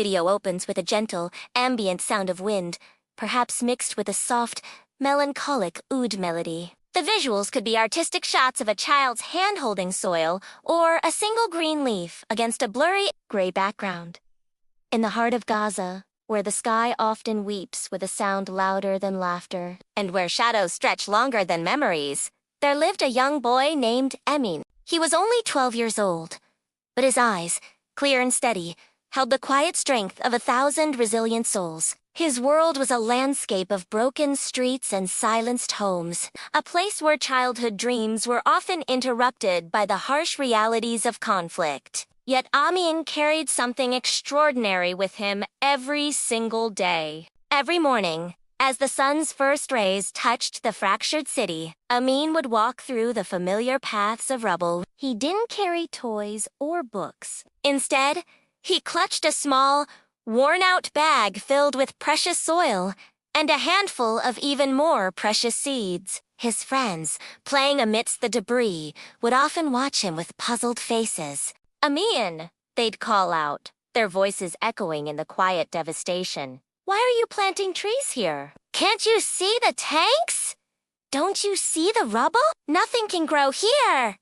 video opens with a gentle, ambient sound of wind, perhaps mixed with a soft, melancholic oud melody. The visuals could be artistic shots of a child's hand holding soil or a single green leaf against a blurry, gray background. In the heart of Gaza, where the sky often weeps with a sound louder than laughter, and where shadows stretch longer than memories, there lived a young boy named Ameen. He was only 12 years old, but his eyes, clear and steady, held the quiet strength of 1,000 resilient souls. His world was a landscape of broken streets and silenced homes, a place where childhood dreams were often interrupted by the harsh realities of conflict. Yet Ameen carried something extraordinary with him every single day. Every morning, as the sun's first rays touched the fractured city, Ameen would walk through the familiar paths of rubble. He didn't carry toys or books. Instead, he clutched a small, worn-out bag filled with precious soil and a handful of even more precious seeds. His friends, playing amidst the debris, would often watch him with puzzled faces. "Ameen," they'd call out, their voices echoing in the quiet devastation. "Why are you planting trees here? Can't you see the tanks? Don't you see the rubble? Nothing can grow here."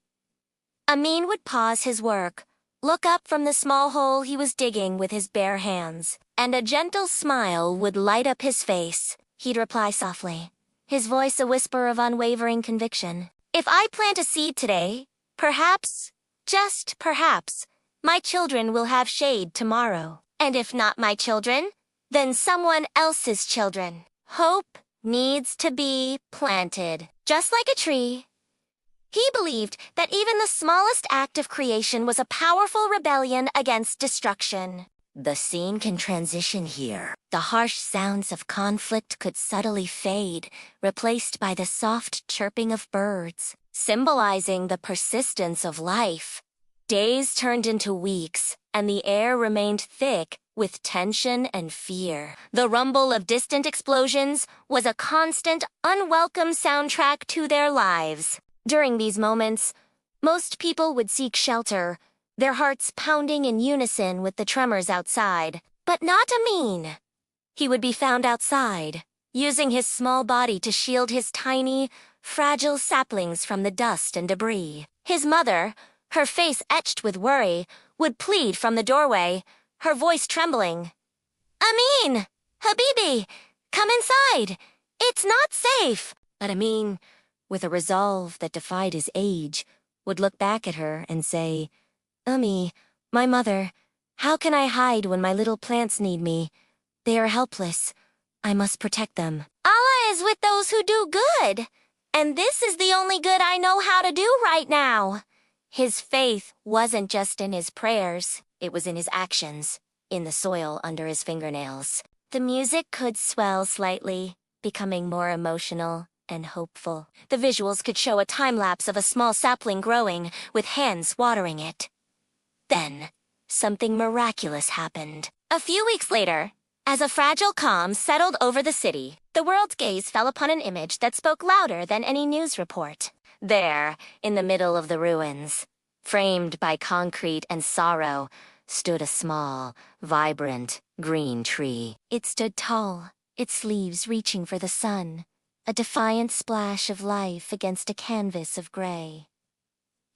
Ameen would pause his work, look up from the small hole he was digging with his bare hands, and a gentle smile would light up his face. He'd reply softly, his voice a whisper of unwavering conviction. "If I plant a seed today, perhaps, just perhaps, my children will have shade tomorrow. And if not my children, then someone else's children. Hope needs to be planted, just like a tree." He believed that even the smallest act of creation was a powerful rebellion against destruction. The scene can transition here. The harsh sounds of conflict could subtly fade, replaced by the soft chirping of birds, symbolizing the persistence of life. Days turned into weeks, and the air remained thick with tension and fear. The rumble of distant explosions was a constant, unwelcome soundtrack to their lives. During these moments, most people would seek shelter, their hearts pounding in unison with the tremors outside. But not Ameen. He would be found outside, using his small body to shield his tiny, fragile saplings from the dust and debris. His mother, her face etched with worry, would plead from the doorway, her voice trembling. "Ameen! Habibi! Come inside! It's not safe!" But Ameen, with a resolve that defied his age, would look back at her and say, "Ummi, my mother, how can I hide when my little plants need me? They are helpless. I must protect them." "Allah is with those who do good, and this is the only good I know how to do right now." His faith wasn't just in his prayers, it was in his actions, in the soil under his fingernails. The music could swell slightly, becoming more emotional and hopeful. The visuals could show a time-lapse of a small sapling growing, with hands watering it. Then, something miraculous happened. A few weeks later, as a fragile calm settled over the city, the world's gaze fell upon an image that spoke louder than any news report. There, in the middle of the ruins, framed by concrete and sorrow, stood a small, vibrant, green tree. It stood tall, its leaves reaching for the sun, a defiant splash of life against a canvas of gray.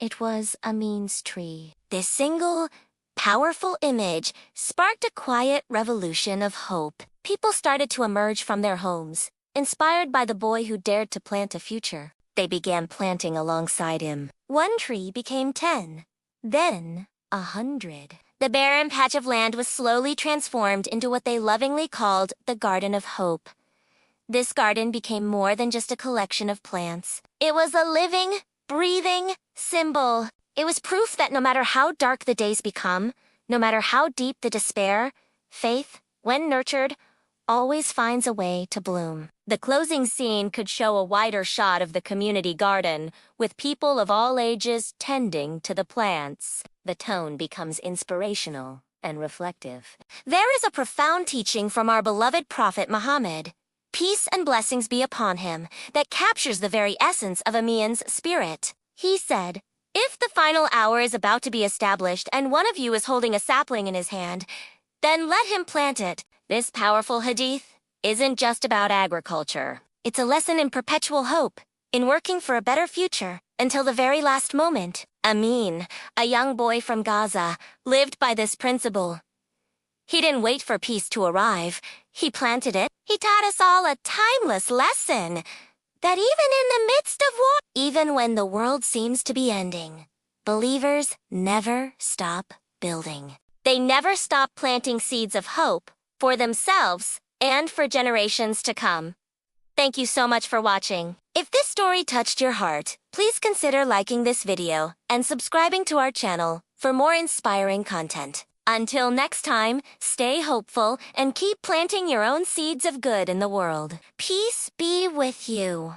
It was Ameen's tree. This single, powerful image sparked a quiet revolution of hope. People started to emerge from their homes, inspired by the boy who dared to plant a future. They began planting alongside him. One tree became 10, then 100. The barren patch of land was slowly transformed into what they lovingly called the Garden of Hope. This garden became more than just a collection of plants. It was a living, breathing symbol. It was proof that no matter how dark the days become, no matter how deep the despair, faith, when nurtured, always finds a way to bloom. The closing scene could show a wider shot of the community garden, with people of all ages tending to the plants. The tone becomes inspirational and reflective. There is a profound teaching from our beloved Prophet Muhammad, peace and blessings be upon him, that captures the very essence of Ameen's spirit. He said, "If the final hour is about to be established and one of you is holding a sapling in his hand, then let him plant it. This powerful hadith isn't just about agriculture. It's a lesson in perpetual hope, in working for a better future, until the very last moment. Ameen, a young boy from Gaza, lived by this principle. He didn't wait for peace to arrive. He planted it. He taught us all a timeless lesson, that even in the midst of war, even when the world seems to be ending, believers never stop building. They never stop planting seeds of hope for themselves and for generations to come. Thank you so much for watching. If this story touched your heart, please consider liking this video and subscribing to our channel for more inspiring content. Until next time, stay hopeful and keep planting your own seeds of good in the world. Peace be with you.